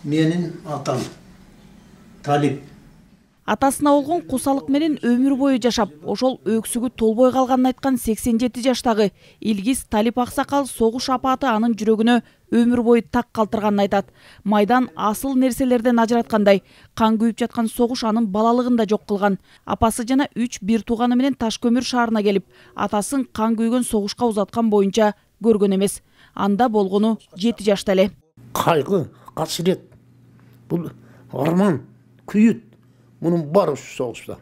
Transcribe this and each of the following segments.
Менин атам Талип. Атасына болгон кусалык менен өмүр бою жашап, ошол өксүгү толбой калганын айткан 87 жаштагы Илгиз Талип аксакал согуш апаты анын жүрөгүнө өмүр бою так калтырганын айтат. Майдан асыл нерселерден ажыраткандай, кан күйүп жаткан согуш анын балалыгын да жок кылган. Апасы жана 3 бир тууганы менен Ташкөмүр шаарына келип, атасын кан күйгөн согушка узаткан боюнча көргөн эмес. Анда болгону 7 жашта эле. Кайгы, касирет, бул арман, күйүт. Bunun бар ушу согушта.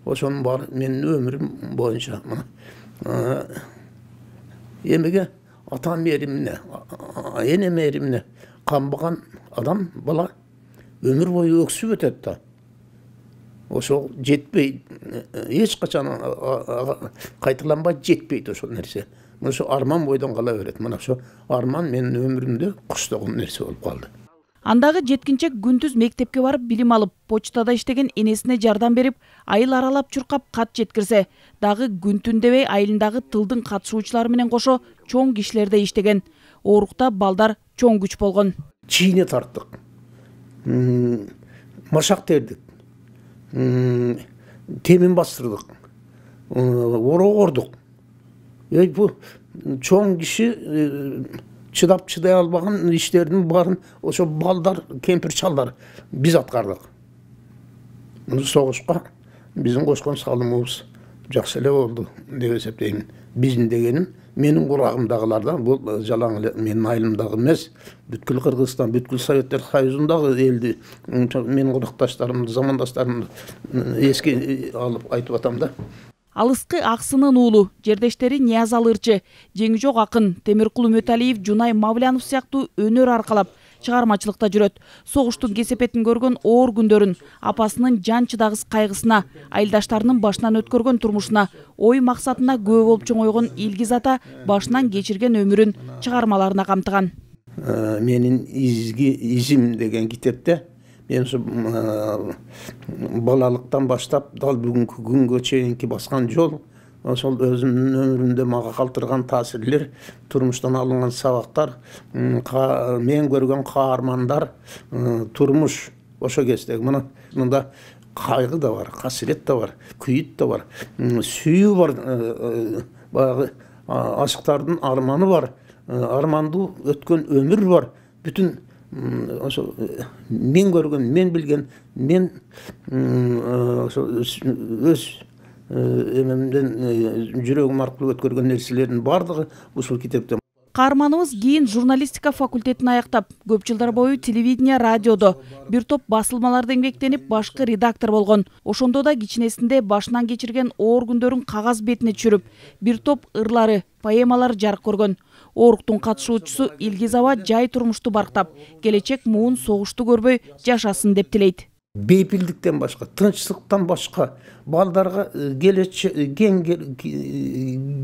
Ошонун бар менин өмүрүм боюнча мына. Эмеге атам эримине, энем эримине камбаган адам бала өмүр бою өксүп өтөт да. Ошол жетпей, эч качан кайталанбай жетпейт ошол нерсе. Ошо арман бойдон кала берет. Мына ошо арман менин өмүрүмдө куштаган нерсе болуп калды. Андагы жеткинчек күндүз мектепке барып билим алып, почтада иштеген энесине жардам берип, айыл аралап чуркап кат жеткирсе, дагы күн түн дебей айылындагы тылдын катышуучулары менен кошо чоң кишилерде иштеген. Оорукта балдар чоң күч болгон. Чийне тарттык. Машак тердик. Темин бастырдык. Орогордук. Бу чоң киши чыдай албаган иштердин баарын ошо балдар, кемпир чалдар биз аткардык. Муну согушка биздин кошкон салымыбыз жакшы эле болду деп эсептейм. Биздин дегеним менин курагымдагыларда, бул жалаң эле менин айылымдагы эмес, бүткүл Кыргызстан, бүткүл Советтер Союзундагы элди, менин куракташтарымды, замандаштарымды эске алып айтып атам да. Алыскы Аксынын уулу, жердештери Ниязал Ырчы, Жеңи жок акын Темиркул Үмөталиев, Жунай Мавлянов сыяктуу өнөр аркалап чыгармачылыкта жүрөт. Согуштун кесепетин көргөн оор күндөрүн, апасынын жан чыдагыс кайгысына, айылдаштарынын башынан өткөргөн турмушуна, ой максатына күбө болуп чоңойгон Илгиз ата башынан кечирген өмүрүн чыгармаларына камтыган. Менин изим деген китепте мен балалыктан баштап дал бүгүнкү күнгө чейинки баскан жол, ошол өзүмдүн өмүрүмдө мага калтырган таасирлер, турмуштан алынган сабактар, мен көргөн каармандар, турмуш ошо кездеги мында кайгы да бар, касирет да бар, күйүт да бар, сүйүү бар, баягы ашыктардын арманы бар, армандуу өткөн өмүр бар, бүтүн ошо мен көргөн, мен билген, мен өз эмемден жүрөгүм аркылуу өткөргөн нерселердин бардыгы ушул китепте. Каарманыбыз кийин журналистика факультетин аяктап, көп жылдар бою телевидение, радиодо, бир топ басылмаларда эмгектенип, башкы редактор болгон. Ошондо да кичинесинде башынан кечирген оор күндөрүн кагаз бетине түшүрүп, бир топ ырлары, поэмалар жарык көргөн. Ооруктун катышуучусу Илгиз аба жай турмушту барктап, келечек муун согушту көрбөй жашасын деп тилейт. Бейпилдиктен башка, тынчтыктан башка, балдарга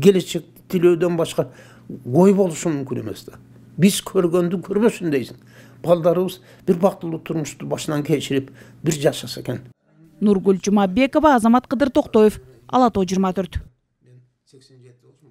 келечек тилөөдөн башка ой болушу мүмкүн эмес да. Биз көргөндү көрбөсүн дейсиң. Балдарыбыз бир бактылуу турмушту башынан кечирип, бир жашаса экен. Нургүл Жумабекова, Азамат Кыдыр Токтоев, Ала Тоо 24.